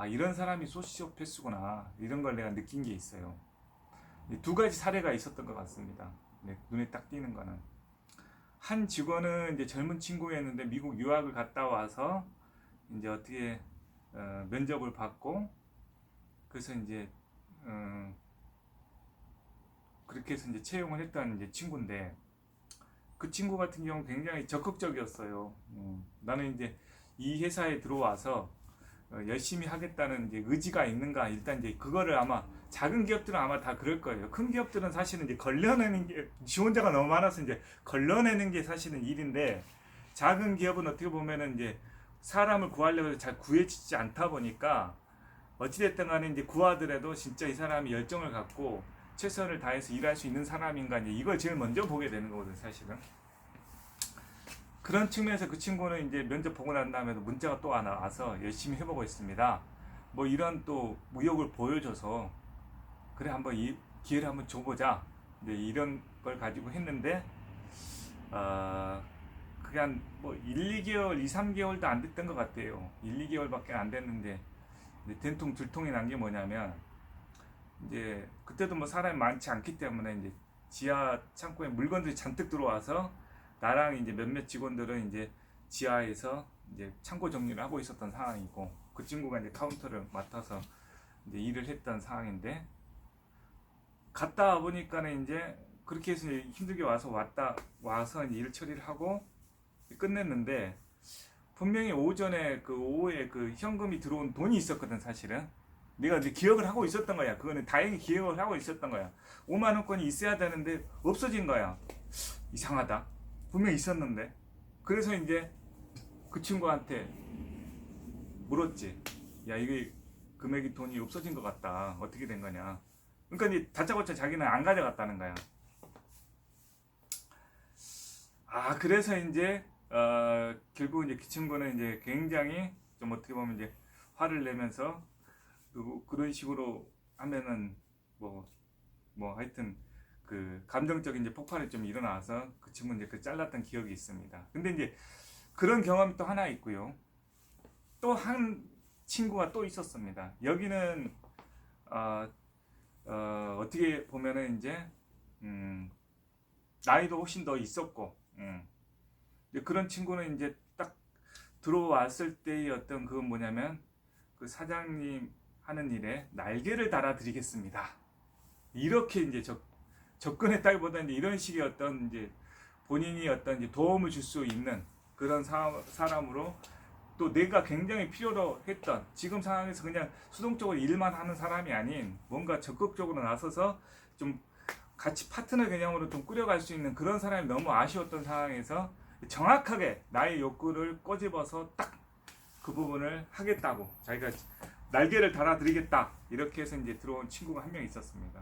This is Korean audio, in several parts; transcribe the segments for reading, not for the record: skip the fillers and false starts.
아, 이런 사람이 소시오패스구나, 이런 걸 내가 느낀 게 있어요. 두 가지 사례가 있었던 것 같습니다. 네, 눈에 딱 띄는 거는, 한 직원은 이제 젊은 친구였는데 미국 유학을 갔다 와서 이제 어떻게 면접을 받고, 그래서 이제 그렇게 해서 이제 채용을 했던 이제 친구인데, 그 친구 같은 경우 굉장히 적극적이었어요. 나는 이제 이 회사에 들어와서 열심히 하겠다는 이제 의지가 있는가, 일단 이제 그거를, 아마 작은 기업들은 아마 다 그럴 거예요. 큰 기업들은 사실은 이제 걸러내는 게, 지원자가 너무 많아서 이제 걸러내는 게 사실은 일인데, 작은 기업은 어떻게 보면은 이제 사람을 구하려고 해서 잘 구해지지 않다 보니까, 어찌됐든 간에 이제 구하더라도 진짜 이 사람이 열정을 갖고 최선을 다해서 일할 수 있는 사람인가, 이제 이걸 제일 먼저 보게 되는 거거든, 사실은. 그런 측면에서 그 친구는 이제 면접 보고 난 다음에도 문자가 또 하나 와서 열심히 해보고 있습니다. 뭐 이런 또 의욕을 보여줘서, 그래 한번 이 기회를 한번 줘보자, 이제 이런 걸 가지고 했는데, 그게 한 뭐 1, 2개월, 2, 3개월도 안 됐던 것 같아요. 1, 2개월밖에 안 됐는데, 된통 들통이 난 게 뭐냐면, 이제 그때도 뭐 사람이 많지 않기 때문에 이제 지하 창고에 물건들이 잔뜩 들어와서, 나랑 이제 몇몇 직원들은 이제 지하에서 이제 창고 정리를 하고 있었던 상황이고, 그 친구가 이제 카운터를 맡아서 이제 일을 했던 상황인데, 갔다 보니까는 이제 그렇게 해서 이제 힘들게 와서 이제 일 처리를 하고 끝냈는데, 분명히 오전에 그 오후에 그 현금이 들어온 돈이 있었거든, 사실은. 내가 이제 기억을 하고 있었던 거야. 그거는 다행히 기억을 하고 있었던 거야. 5만 원권이 있어야 되는데 없어진 거야. 이상하다. 분명히 있었는데. 그래서 이제 그 친구한테 물었지. 야, 이게 금액이, 돈이 없어진 것 같다. 어떻게 된 거냐. 그러니까 이제 다짜고짜 자기는 안 가져갔다는 거야. 아, 그래서 이제 결국 이제 그 친구는 이제 굉장히 좀 어떻게 보면 이제 화를 내면서, 그리고 그런 식으로 하면은 뭐 하여튼 그 감정적인 이제 폭발이 좀 일어나서 그 친구 이제 그 잘랐던 기억이 있습니다. 근데 이제 그런 경험이 또 하나 있고요. 또 한 친구가 또 있었습니다. 여기는 어떻게 보면은 이제 나이도 훨씬 더 있었고, 그런 친구는 이제 딱 들어왔을 때의 어떤 그건 뭐냐면, 그 사장님 하는 일에 날개를 달아드리겠습니다, 이렇게 이제 접근했다기보다는 이제 이런 식의 어떤 이제 본인이 어떤 이제 도움을 줄 수 있는 그런 사람으로, 또 내가 굉장히 필요로 했던, 지금 상황에서 그냥 수동적으로 일만 하는 사람이 아닌 뭔가 적극적으로 나서서 좀 같이 파트너 개념으로 좀 꾸려갈 수 있는 그런 사람이 너무 아쉬웠던 상황에서 정확하게 나의 욕구를 꼬집어서 딱 그 부분을 하겠다고, 자기가 날개를 달아드리겠다, 이렇게 해서 이제 들어온 친구가 한 명 있었습니다.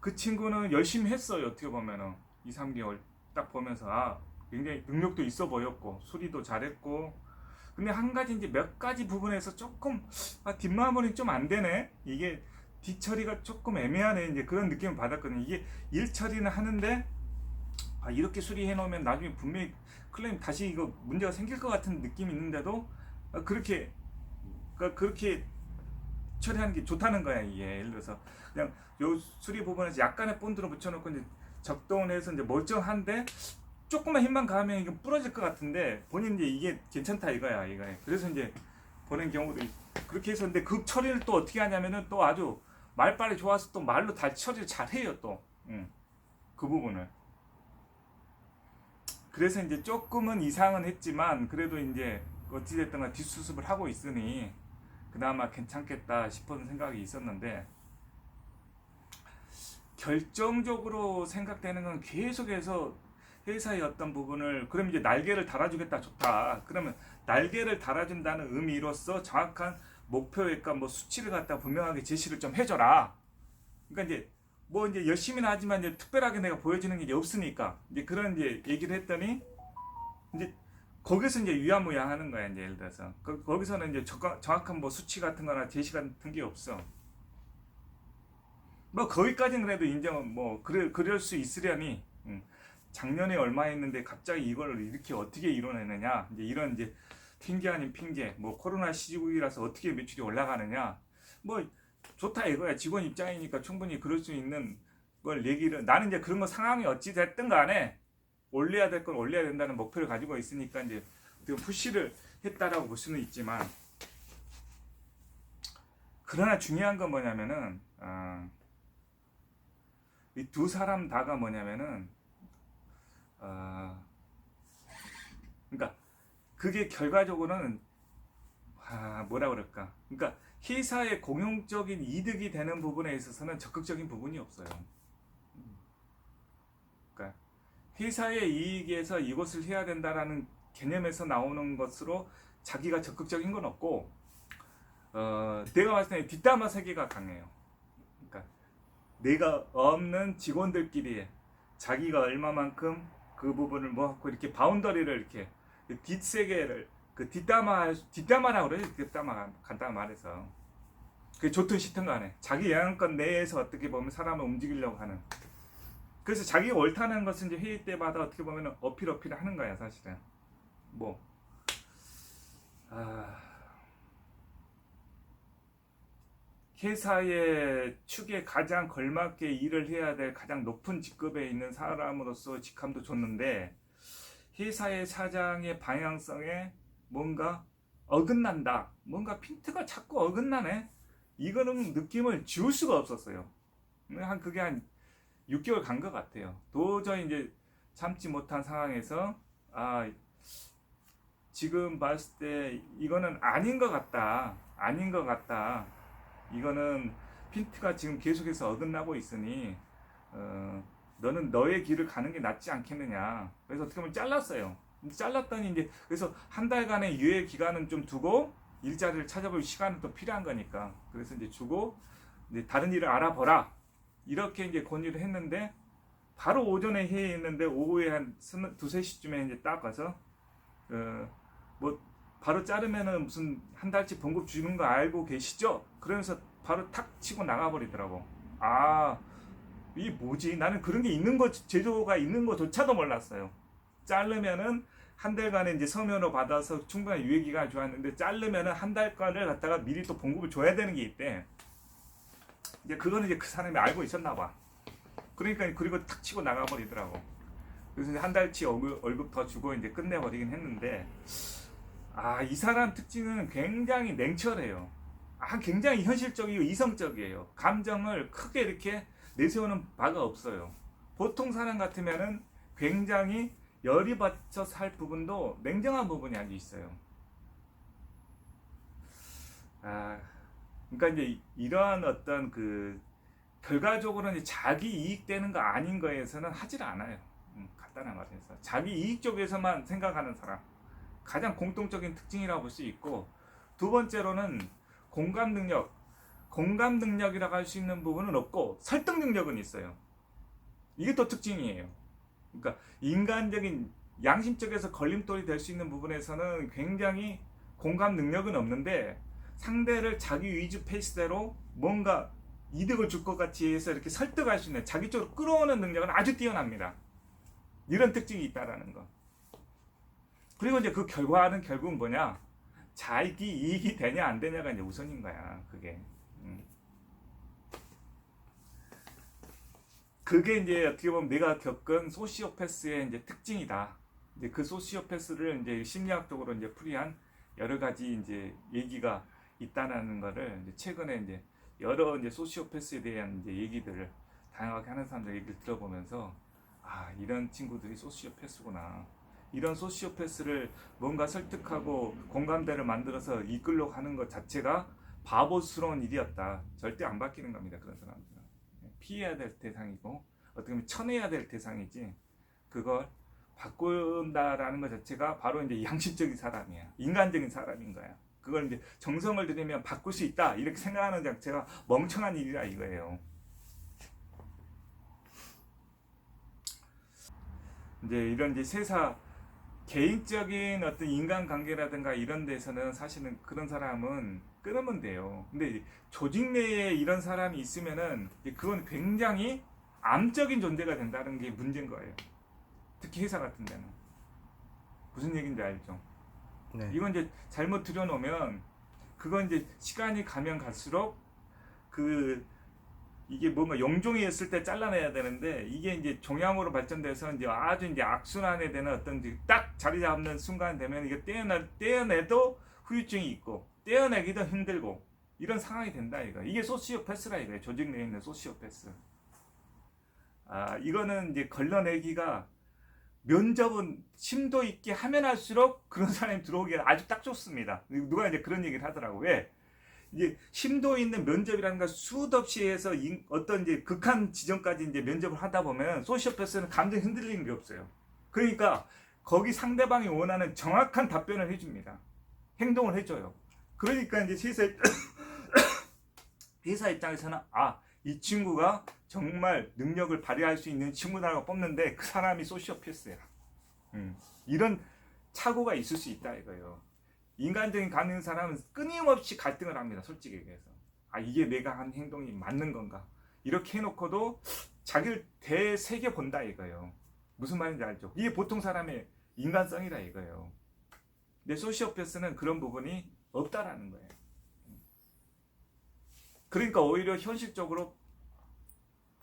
그 친구는 열심히 했어요. 어떻게 보면은 2, 3개월 딱 보면서 굉장히 능력도 있어 보였고 수리도 잘했고, 근데 한 가지 이제 몇 가지 부분에서 조금 뒷마무리 좀 안 되네, 이게 뒷처리가 조금 애매하네, 이제 그런 느낌을 받았거든요. 이게 일 처리는 하는데 이렇게 수리해 놓으면 나중에 분명히 클레임 다시 이거 문제가 생길 것 같은 느낌이 있는데도 그렇게 처리하는 게 좋다는 거야. 이게 예를 들어서 그냥 요 수리 부분에서 약간의 본드로 붙여놓고 이제 적동을 해서 이제 멀쩡한데 조금만 힘만 가하면 이게 부러질 것 같은데, 본인 이제 이게 괜찮다 이거야, 이거. 그래서 이제 보낸 경우도 그렇게 해서, 근데 그 처리를 또 어떻게 하냐면은 또 아주 말빨이 좋아서 또 말로 다 처리를 잘 해요, 또. 그 부분을. 그래서 이제 조금은 이상은 했지만, 그래도 이제 어찌됐든 간 뒷수습을 하고 있으니 그나마 괜찮겠다 싶은 생각이 있었는데, 결정적으로 생각되는 건 계속해서 회사의 어떤 부분을, 그럼 이제 날개를 달아주겠다, 좋다. 그러면 날개를 달아준다는 의미로서 정확한 목표액과 뭐 수치를 갖다 분명하게 제시를 좀 해줘라. 그러니까 이제 뭐 이제 열심히는 하지만 이제 특별하게 내가 보여지는 게 이제 없으니까, 이제 그런 이제 얘기를 했더니, 이제 거기서 이제 유야무야하는 거야. 이제 예를 들어서 거기서는 이제 정확한 뭐 수치 같은 거나 제시 같은 게 없어. 뭐 거기까지는 그래도 인정은 뭐 그럴 수 있으려니, 작년에 얼마 했는데 갑자기 이걸 이렇게 어떻게 이뤄내느냐, 이제 이런 이제 핑계 아닌 핑계. 뭐 코로나 시국이라서 어떻게 매출이 올라가느냐. 뭐 좋다 이거야. 직원 입장이니까 충분히 그럴 수 있는 걸 얘기를, 나는 이제 그런 거 상황이 어찌 됐든 간에 올려야 될 건 올려야 된다는 목표를 가지고 있으니까 이제 푸시를 했다라고 볼 수는 있지만, 그러나 중요한 건 뭐냐면은 이 두 사람 다가 뭐냐면은 그러니까 그게 결과적으로는 뭐라 그럴까, 그러니까 회사의 공용적인 이득이 되는 부분에 있어서는 적극적인 부분이 없어요. 그러니까 회사의 이익에서 이것을 해야 된다라는 개념에서 나오는 것으로 자기가 적극적인 건 없고, 내가 봤을 때 뒷담화 세계가 강해요. 그러니까 내가 없는 직원들끼리 자기가 얼마만큼 그 부분을 뭐 하고 이렇게 바운더리를 이렇게 뒷세계를 뒷담화라고 그래요. 뒷담화 간단히 말해서 그게 좋든 싫든 간에 자기 영향권 내에서 어떻게 보면 사람을 움직이려고 하는, 그래서 자기가 옳다는 것은 이제 회의 때마다 어떻게 보면 어필을 하는 거야 사실은. 뭐 회사의 축에 가장 걸맞게 일을 해야 될 가장 높은 직급에 있는 사람으로서 직함도 줬는데, 회사의 사장의 방향성에 뭔가 어긋난다, 뭔가 핀트가 자꾸 어긋나네, 이거는 느낌을 지울 수가 없었어요. 그게 한 6개월 간 것 같아요. 도저히 이제 참지 못한 상황에서 지금 봤을 때 이거는 아닌 것 같다, 이거는 핀트가 지금 계속해서 어긋나고 있으니 너는 너의 길을 가는 게 낫지 않겠느냐. 그래서 어떻게 보면 잘랐어요. 잘랐더니 이제 그래서 한 달간의 유예 기간은 좀 두고 일자리를 찾아볼 시간은 또 필요한 거니까, 그래서 이제 주고 이제 다른 일을 알아보라, 이렇게 이제 건의를 했는데, 바로 오전에 회의했는데 오후에 한 2-3시쯤에 이제 딱 가서 뭐 바로 자르면은 무슨 한 달치 봉급 주는 거 알고 계시죠? 그러면서 바로 탁 치고 나가버리더라고. 이게 뭐지? 나는 그런 게 있는 거, 제도가 있는 거조차도 몰랐어요. 자르면은 한 달간에 이제 서면으로 받아서 충분한 유예 기간이 좋았는데, 자르면은 한 달간을 갖다가 미리 또 봉급을 줘야 되는 게 있대. 이제 그거는 이제 그 사람이 알고 있었나 봐. 그러니까 그리고 탁 치고 나가버리더라고. 그래서 이제 한 달치 월급 더 주고 이제 끝내버리긴 했는데, 이 사람 특징은 굉장히 냉철해요. 굉장히 현실적이고 이성적이에요. 감정을 크게 이렇게 내세우는 바가 없어요. 보통 사람 같으면은 굉장히 열이 받쳐서 할 부분도 냉정한 부분이 아주 있어요. 그러니까 이제 이러한 어떤 결과적으로는 자기 이익 되는 거 아닌 거에서는 하질 않아요. 간단한 말해서 자기 이익 쪽에서만 생각하는 사람, 가장 공통적인 특징이라고 볼 수 있고, 두 번째로는 공감 능력이라고 할 수 있는 부분은 없고 설득 능력은 있어요. 이게 또 특징이에요. 그러니까 인간적인 양심적에서 걸림돌이 될 수 있는 부분에서는 굉장히 공감 능력은 없는데, 상대를 자기 위주 페이스대로 뭔가 이득을 줄 것 같이 해서 이렇게 설득할 수 있는, 자기 쪽으로 끌어오는 능력은 아주 뛰어납니다. 이런 특징이 있다라는 거. 그리고 이제 그 결과는 결국은 뭐냐? 자기 이익이 되냐 안 되냐가 이제 우선인 거야. 그게 이제 어떻게 보면 내가 겪은 소시오패스의 이제 특징이다. 이제 그 소시오패스를 이제 심리학적으로 이제 풀이한 여러 가지 이제 얘기가 있다라는 거를 이제 최근에 이제 여러 이제 소시오패스에 대한 이제 얘기들을 다양하게 하는 사람들 얘기를 들어보면서, 이런 친구들이 소시오패스구나. 이런 소시오패스를 뭔가 설득하고 공감대를 만들어서 이끌려고 하는 것 자체가 바보스러운 일이었다. 절대 안 바뀌는 겁니다. 그런 사람들은 피해야 될 대상이고 어떻게 보면 쳐내야 될 대상이지, 그걸 바꾼다라는 것 자체가 바로 이제 양심적인 사람이야. 인간적인 사람인 거야. 그걸 이제 정성을 들이면 바꿀 수 있다 이렇게 생각하는 자체가 멍청한 일이라 이거예요. 이제 이런 이제 세사 개인적인 어떤 인간관계라든가 이런 데서는 사실은 그런 사람은 끊으면 돼요. 근데 조직 내에 이런 사람이 있으면은 그건 굉장히 암적인 존재가 된다는 게 문제인 거예요. 특히 회사 같은 데는. 무슨 얘기인지 알죠? 네. 이건 이제 잘못 들여놓으면 그건 이제 시간이 가면 갈수록 그 이게 뭔가 용종이었을 때 잘라내야 되는데 이게 이제 종양으로 발전돼서 이제 아주 이제 악순환에 되는 어떤 딱 자리 잡는 순간 되면 이게 떼어내도 후유증이 있고 떼어내기도 힘들고 이런 상황이 된다 이거. 이게 소시오패스라 이거예요. 조직 내에 있는 소시오패스. 이거는 이제 걸러내기가 면접은 심도 있게 하면 할수록 그런 사람이 들어오기가 아주 딱 좋습니다. 누가 이제 그런 얘기를 하더라고. 왜? 이제 심도 있는 면접이라는 걸 수도 없이 해서 어떤 이제 극한 지점까지 이제 면접을 하다 보면 소시오패스는 감정 흔들리는 게 없어요. 그러니까 거기 상대방이 원하는 정확한 답변을 해줍니다. 행동을 해줘요. 그러니까 이제 회사 입장에서는 이 친구가 정말 능력을 발휘할 수 있는 친구라고 뽑는데 그 사람이 소시오패스야. 이런 착오가 있을 수 있다 이거예요. 인간적인 가능한 사람은 끊임없이 갈등을 합니다. 솔직히 얘기해서. 이게 내가 한 행동이 맞는 건가? 이렇게 해놓고도 자기를 되새겨 본다 이거예요. 무슨 말인지 알죠? 이게 보통 사람의 인간성이라 이거예요. 근데 소시오패스는 그런 부분이 없다라는 거예요. 그러니까 오히려 현실적으로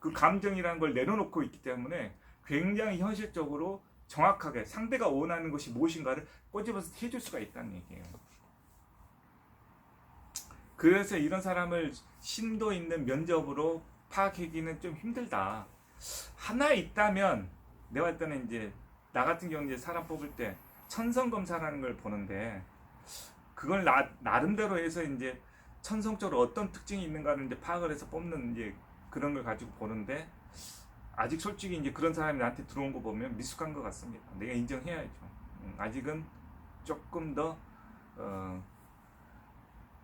그 감정이라는 걸 내려놓고 있기 때문에 굉장히 현실적으로 정확하게 상대가 원하는 것이 무엇인가를 꼬집어서 해줄 수가 있다는 얘기예요. 그래서 이런 사람을 심도 있는 면접으로 파악하기는 좀 힘들다. 하나 있다면 내가 할 때는 이제 나 같은 경우는 이제 사람 뽑을 때 천성 검사라는 걸 보는데 그걸 나름대로 해서 이제 천성적으로 어떤 특징이 있는가를 이제 파악을 해서 뽑는 이제 그런 걸 가지고 보는데 아직 솔직히 이제 그런 사람이 나한테 들어온 거 보면 미숙한 것 같습니다. 내가 인정해야죠. 아직은 조금 더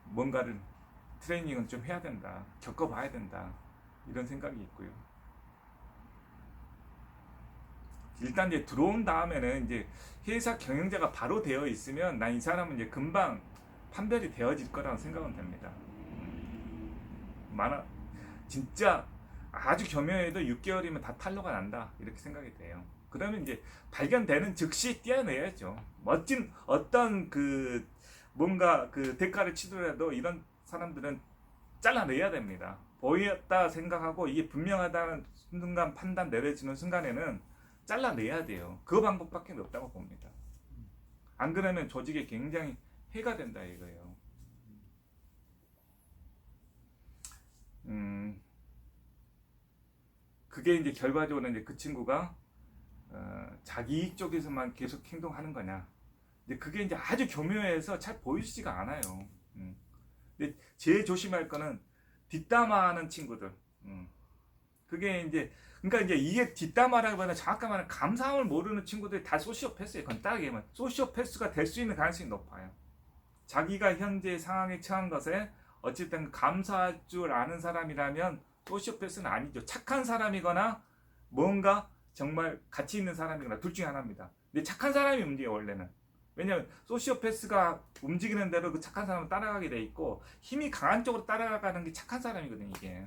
뭔가를 트레이닝은 좀 해야 된다. 겪어봐야 된다. 이런 생각이 있고요. 일단 이제 들어온 다음에는 이제 회사 경영자가 바로 되어 있으면 난 이 사람은 이제 금방 판별이 되어질 거라고 생각은 됩니다. 진짜 아주 교묘해도 6개월이면 다 탄로가 난다 이렇게 생각이 돼요. 그러면 이제 발견되는 즉시 떼어내야죠. 멋진 어떤 그 뭔가 그 대가를 치더라도 이런 사람들은 잘라내야 됩니다. 보였다 생각하고 이게 분명하다는 순간 판단 내려지는 순간에는 잘라내야 돼요. 그 방법밖에 없다고 봅니다. 안 그러면 조직에 굉장히 해가 된다 이거예요. 그게 이제 결과적으로 이제 그 친구가 자기 이익 쪽에서만 계속 행동하는 거냐. 근데 그게 이제 아주 교묘해서 잘 보이지가 않아요. 근데 제일 조심할 거는 뒷담화하는 친구들. 그게 이제 그러니까 이제 이게 뒷담화라기보다 정확한 말은 감사함을 모르는 친구들이 다 소시오패스예요. 간단하게만 소시오패스가 될 수 있는 가능성이 높아요. 자기가 현재 상황에 처한 것에 어쨌든 감사할 줄 아는 사람이라면 소시오패스는 아니죠. 착한 사람이거나 뭔가 정말 가치 있는 사람이거나 둘 중에 하나입니다. 근데 착한 사람이 움직여요 원래는. 왜냐하면 소시오패스가 움직이는 대로 그 착한 사람은 따라가게 돼 있고 힘이 강한 쪽으로 따라가는 게 착한 사람이거든요. 이게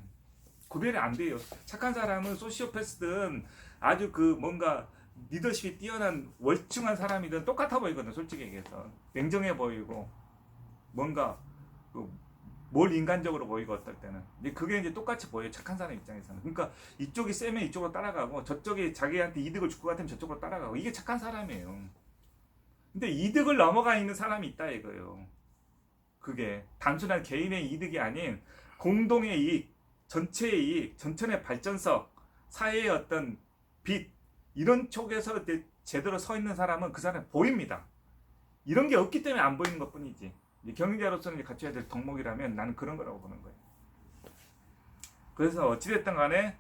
구별이 안 돼요. 착한 사람은 소시오패스든 아주 그 뭔가 리더십이 뛰어난 월충한 사람이든 똑같아 보이거든. 솔직히 얘기해서 냉정해 보이고 뭔가 뭘 인간적으로 보이고 어떨 때는. 근데 그게 이제 똑같이 보여요. 착한 사람 입장에서는. 그러니까 이쪽이 세면 이쪽으로 따라가고 저쪽이 자기한테 이득을 줄 것 같으면 저쪽으로 따라가고 이게 착한 사람이에요. 근데 이득을 넘어가 있는 사람이 있다 이거예요. 그게 단순한 개인의 이득이 아닌 공동의 이익, 전체의 이익, 전체의 발전석, 사회의 어떤 빛 이런 쪽에서 제대로 서 있는 사람은 그 사람이 보입니다. 이런 게 없기 때문에 안 보이는 것뿐이지. 경영자로서는 갖춰야 될 덕목이라면 나는 그런 거라고 보는 거예요. 그래서 어찌됐든 간에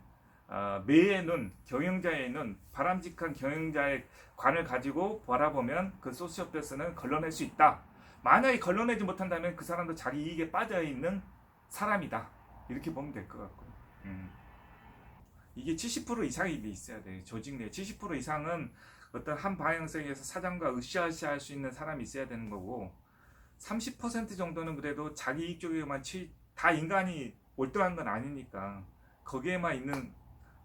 매의 눈, 경영자의 눈, 바람직한 경영자의 관을 가지고 바라보면 그 소시오패스는 걸러낼 수 있다. 만약에 걸러내지 못한다면 그 사람도 자기 이익에 빠져있는 사람이다. 이렇게 보면 될 것 같고요. 이게 70% 이상이 있어야 돼요. 조직 내 70% 이상은 어떤 한 방향성에서 사장과 으쌰으쌰 할 수 있는 사람이 있어야 되는 거고 30% 정도는 그래도 자기 이익 쪽에만 다 인간이 월등한 건 아니니까 거기에만 있는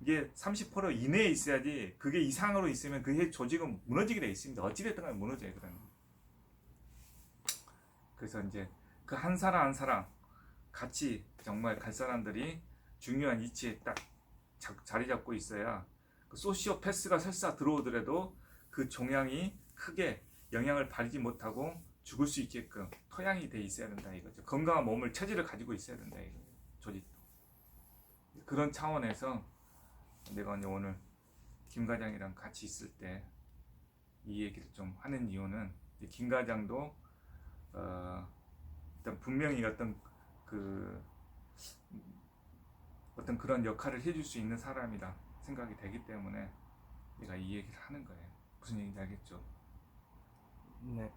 이게 30% 이내에 있어야지 그게 이상으로 있으면 그 조직은 무너지게 돼 있습니다. 어찌됐든 간에 무너져요. 그러면. 그래서 이제 그 한 사람 한 사람 같이 정말 갈 사람들이 중요한 위치에 딱 자리 잡고 있어야 그 소시오패스가 설사 들어오더라도 그 종양이 크게 영향을 발휘지 못하고 죽을 수 있게끔 토양이 돼 있어야 된다 이거죠. 건강한 몸을 체질을 가지고 있어야 된다 이거죠. 조직도. 그런 차원에서 내가 이제 오늘 김 과장이랑 같이 있을 때 이 얘기를 좀 하는 이유는 김 과장도 일단 분명히 어떤 그런 역할을 해줄 수 있는 사람이다 생각이 되기 때문에 내가 이 얘기를 하는 거예요. 무슨 얘기인지 알겠죠? 네.